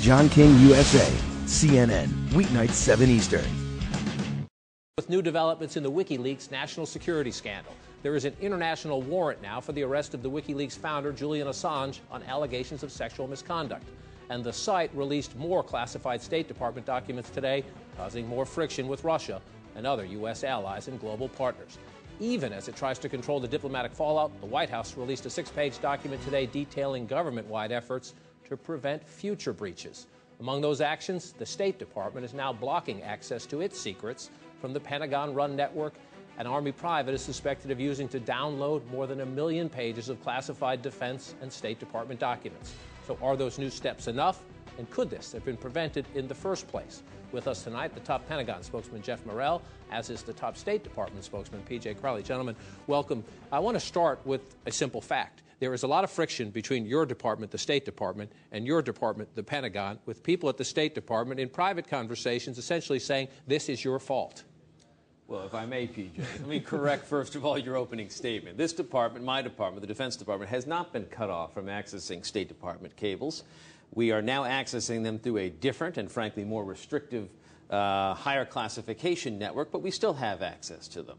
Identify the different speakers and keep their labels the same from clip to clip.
Speaker 1: John King, USA, CNN, weeknights 7 Eastern.
Speaker 2: With new developments in the WikiLeaks national security scandal, there is an international warrant now for the arrest of the WikiLeaks founder, Julian Assange, on allegations of sexual misconduct. And the site released more classified State Department documents today, causing more friction with Russia and other U.S. allies and global partners. Even as it tries to control the diplomatic fallout, the White House released a 6-page document today detailing government-wide efforts to prevent future breaches. Among those actions, the State Department is now blocking access to its secrets from the Pentagon-run network an Army private is suspected of using to download more than 1 million pages of classified Defense and State Department documents. So are those new steps enough? And could this have been prevented in the first place? With us tonight, the top Pentagon spokesman, Jeff Morrell, as is the top State Department spokesman, P.J. Crowley. Gentlemen, welcome. I want to start with a simple fact. There is a lot of friction between your department, the State Department, and your department, the Pentagon, with people at the State Department in private conversations essentially saying this is your fault.
Speaker 3: Well, if I may, P.J., let me correct, first of all, your opening statement. This department, my department, the Defense Department, has not been cut off from accessing State Department cables. We are now accessing them through a different and, frankly, more restrictive, higher classification network, but we still have access to them.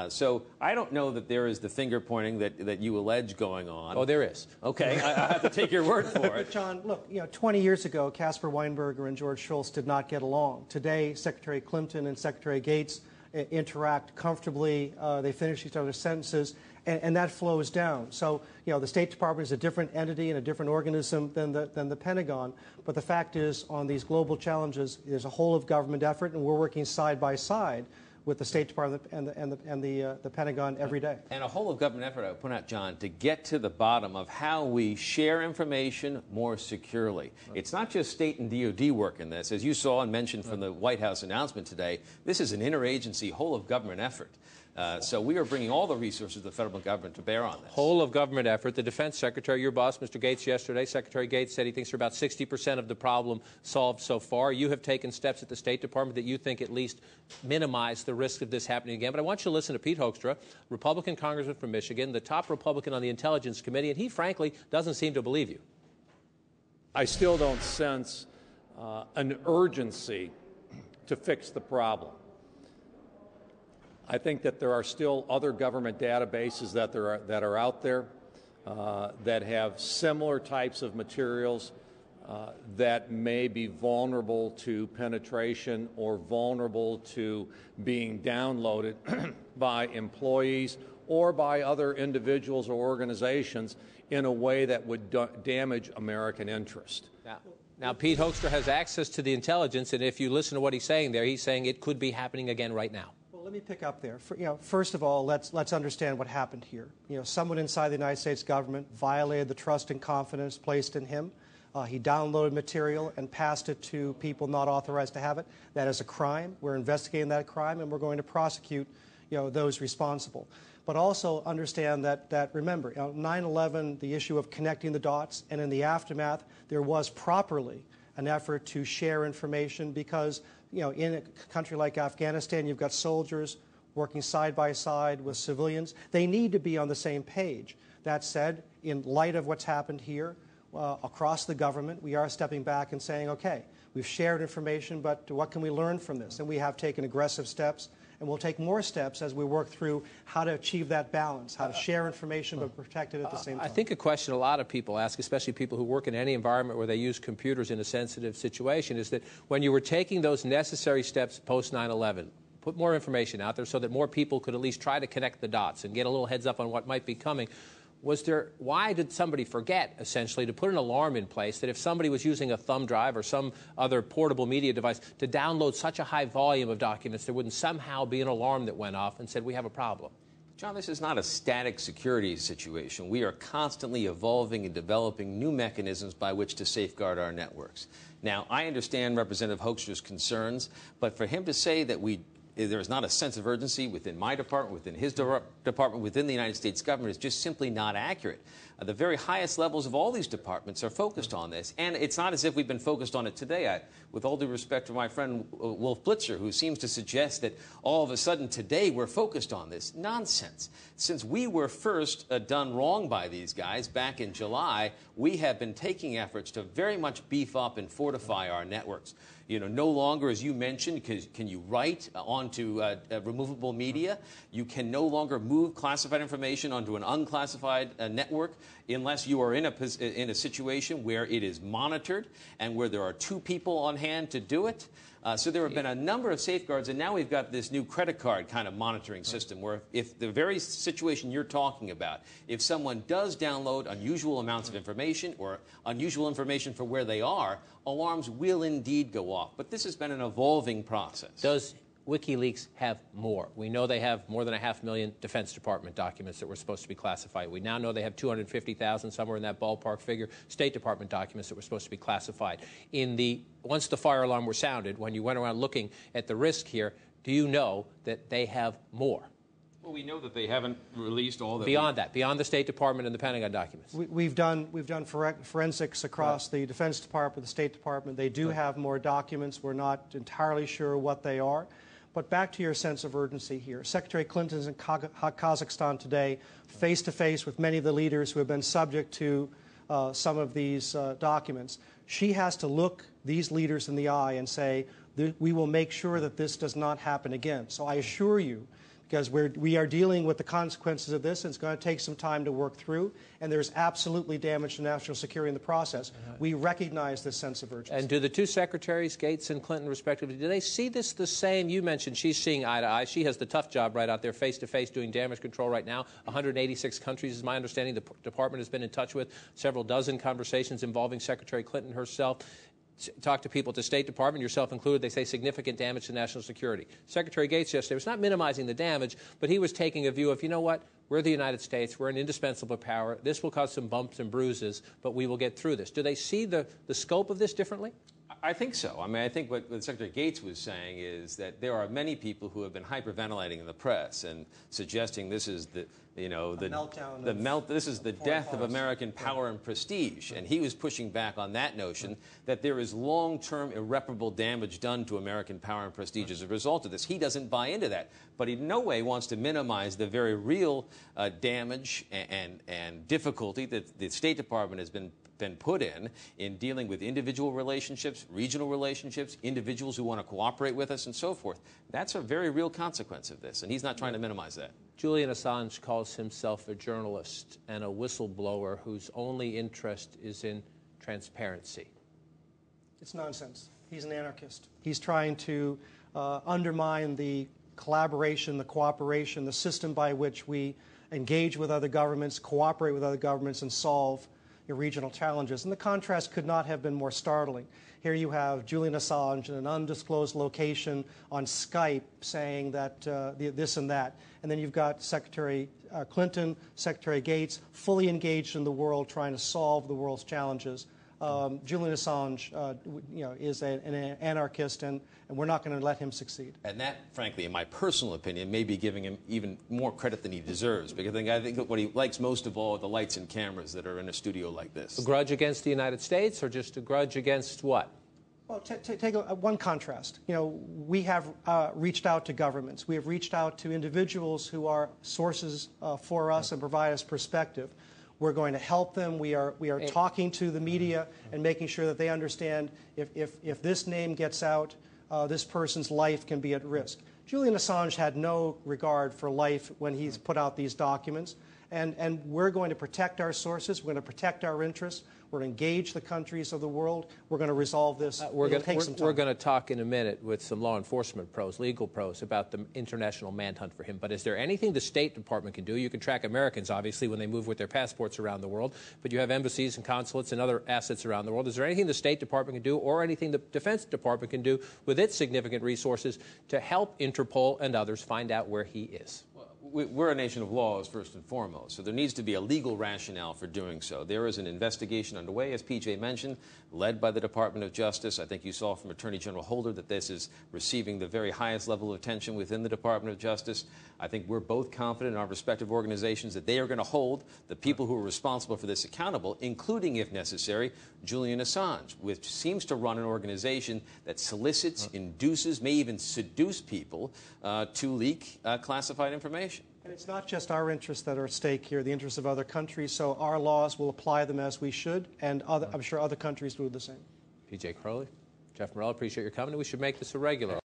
Speaker 3: So I don't know that there is the finger-pointing that you allege going on.
Speaker 2: Oh, there is.
Speaker 3: Okay, I have to take your word for it.
Speaker 4: John, look, 20 years ago, Caspar Weinberger and George Shultz did not get along. Today, Secretary Clinton and Secretary Gates interact comfortably. They finish each other's sentences, and that flows down. So, the State Department is a different entity and a different organism than the Pentagon. But the fact is, on these global challenges, there's a whole of government effort, and we're working side by side with the State Department and the Pentagon every day.
Speaker 3: And a whole of government effort, I would point out, John, to get to the bottom of how we share information more securely. It's not just state and DOD work in this. As you saw and mentioned from the White House announcement today, this is an interagency whole of government effort. So we are bringing all the resources of the federal government to bear on this.
Speaker 2: Whole of government effort. The Defense Secretary, your boss, Mr. Gates, yesterday, Secretary Gates said he thinks we're about 60% of the problem solved so far. You have taken steps at the State Department that you think at least minimize the risk of this happening again. But I want you to listen to Pete Hoekstra, Republican congressman from Michigan, the top Republican on the Intelligence Committee, and he, frankly, doesn't seem to believe you.
Speaker 5: I still don't sense an urgency to fix the problem. I think that there are still other government databases that are out there that have similar types of materials that may be vulnerable to penetration or vulnerable to being downloaded by employees or by other individuals or organizations in a way that would damage American interest.
Speaker 2: Now, Pete Hoekstra has access to the intelligence, and if you listen to what he's saying there, he's saying it could be happening again right now.
Speaker 4: Let me pick up there. First of all, let's understand what happened here. Someone inside the United States government violated the trust and confidence placed in him. He downloaded material and passed it to people not authorized to have it. That is a crime. We're investigating that crime, and we're going to prosecute, those responsible. But also understand that remember, 9/11, the issue of connecting the dots, and in the aftermath, there was properly an effort to share information because in a country like Afghanistan, you've got soldiers working side by side with civilians. They need to be on the same page. That said, in light of what's happened here across the government, we are stepping back and saying, okay, we've shared information, but what can we learn from this? And we have taken aggressive steps, and we'll take more steps as we work through how to achieve that balance, how to share information but protect it at the same time.
Speaker 2: I think a question a lot of people ask, especially people who work in any environment where they use computers in a sensitive situation, is that when you were taking those necessary steps post 9/11, put more information out there so that more people could at least try to connect the dots and get a little heads up on what might be coming. Why did somebody forget, essentially, to put an alarm in place that if somebody was using a thumb drive or some other portable media device to download such a high volume of documents, there wouldn't somehow be an alarm that went off and said, we have a problem?
Speaker 3: John, this is not a static security situation. We are constantly evolving and developing new mechanisms by which to safeguard our networks. Now, I understand Representative Hoekstra's concerns, but for him to say that there is not a sense of urgency within my department, within his department, within the United States government is just simply not accurate. The very highest levels of all these departments are focused on this. And it's not as if we've been focused on it today. With all due respect to my friend Wolf Blitzer, who seems to suggest that all of a sudden today we're focused on this. Nonsense. Since we were first done wrong by these guys back in July, we have been taking efforts to very much beef up and fortify our networks. You know, no longer, as you mentioned, can you write onto removable media. You can no longer move classified information onto an unclassified network unless you are in a situation where it is monitored and where there are two people on hand to do it. So there have been a number of safeguards, and now we've got this new credit card kind of monitoring system where if the very situation you're talking about, if someone does download unusual amounts of information or unusual information for where they are, alarms will indeed go off. But this has been an evolving process.
Speaker 2: Does WikiLeaks have more? We know they have more than 500,000 Defense Department documents that were supposed to be classified. We now know they have 250,000, somewhere in that ballpark figure, State Department documents that were supposed to be classified. Once the fire alarm was sounded, when you went around looking at the risk here, do you know that they have more?
Speaker 3: Well, we know that they haven't released all that.
Speaker 2: Beyond the State Department and the Pentagon documents.
Speaker 4: We've done forensics across the Defense Department, the State Department. They do have more documents. We're not entirely sure what they are. But back to your sense of urgency here. Secretary Clinton's in Kazakhstan today, face-to-face with many of the leaders who have been subject to some of these documents. She has to look these leaders in the eye and say, we will make sure that this does not happen again. So I assure you, because we are dealing with the consequences of this, and it's going to take some time to work through, and there's absolutely damage to national security in the process. We recognize this sense of urgency.
Speaker 2: And do the two secretaries, Gates and Clinton, respectively, do they see this the same? You mentioned she's seeing eye to eye. She has the tough job right out there, face-to-face, doing damage control right now. 186 countries, is my understanding. The department has been in touch with several dozen conversations involving Secretary Clinton herself. Talk to people at the State Department, yourself included, they say significant damage to national security. Secretary Gates yesterday was not minimizing the damage, but he was taking a view of, you know what, we're the United States, we're an indispensable power, this will cause some bumps and bruises, but we will get through this. Do they see the scope of this differently?
Speaker 3: I think so. I mean, I think what Secretary Gates was saying is that there are many people who have been hyperventilating in the press and suggesting this is the death of American power and prestige. And he was pushing back on that notion that there is long-term irreparable damage done to American power and prestige as a result of this. He doesn't buy into that, but he in no way wants to minimize the very real damage and difficulty that the State Department has been put in dealing with individual relationships, regional relationships, individuals who want to cooperate with us, and so forth. That's a very real consequence of this, and he's not trying to minimize that.
Speaker 2: Julian Assange calls himself a journalist and a whistleblower whose only interest is in transparency.
Speaker 4: It's nonsense. He's an anarchist. He's trying to undermine the collaboration, the cooperation, the system by which we engage with other governments, cooperate with other governments, and solve regional challenges. And the contrast could not have been more startling. Here you have Julian Assange in an undisclosed location on Skype saying that this and that. And then you've got Secretary Clinton, Secretary Gates, fully engaged in the world, trying to solve the world's challenges. Julian Assange is an anarchist, and we're not going to let him succeed.
Speaker 3: And that, frankly, in my personal opinion, may be giving him even more credit than he deserves, because I think what he likes most of all are the lights and cameras that are in a studio like this.
Speaker 2: A grudge against the United States, or just a grudge against what?
Speaker 4: Well, take one contrast. You know, we have reached out to governments. We have reached out to individuals who are sources for us and provide us perspective. We're going to help them. We are talking to the media and making sure that they understand if this name gets out, this person's life can be at risk. Julian Assange had no regard for life when he's put out these documents. And we're going to protect our sources. We're going to protect our interests. We're going to engage the countries of the world. We're going to resolve this. We're going
Speaker 2: to talk in a minute with some law enforcement pros, legal pros, about the international manhunt for him. But is there anything the State Department can do? You can track Americans, obviously, when they move with their passports around the world. But you have embassies and consulates and other assets around the world. Is there anything the State Department can do, or anything the Defense Department can do with its significant resources to help Interpol and others find out where he is?
Speaker 3: we're a nation of laws, first and foremost, so there needs to be a legal rationale for doing so. There is an investigation underway, as PJ mentioned, led by the Department of Justice. I think you saw from Attorney General Holder that this is receiving the very highest level of attention within the Department of Justice. I think we're both confident in our respective organizations that they are going to hold the people who are responsible for this accountable, including, if necessary, Julian Assange, which seems to run an organization that solicits, induces, may even seduce people to leak classified information.
Speaker 4: And it's not just our interests that are at stake here, the interests of other countries, so our laws will apply them as we should, and I'm sure other countries do the same.
Speaker 2: PJ Crowley, Jeff Morrell, appreciate your coming. We should make this a regular.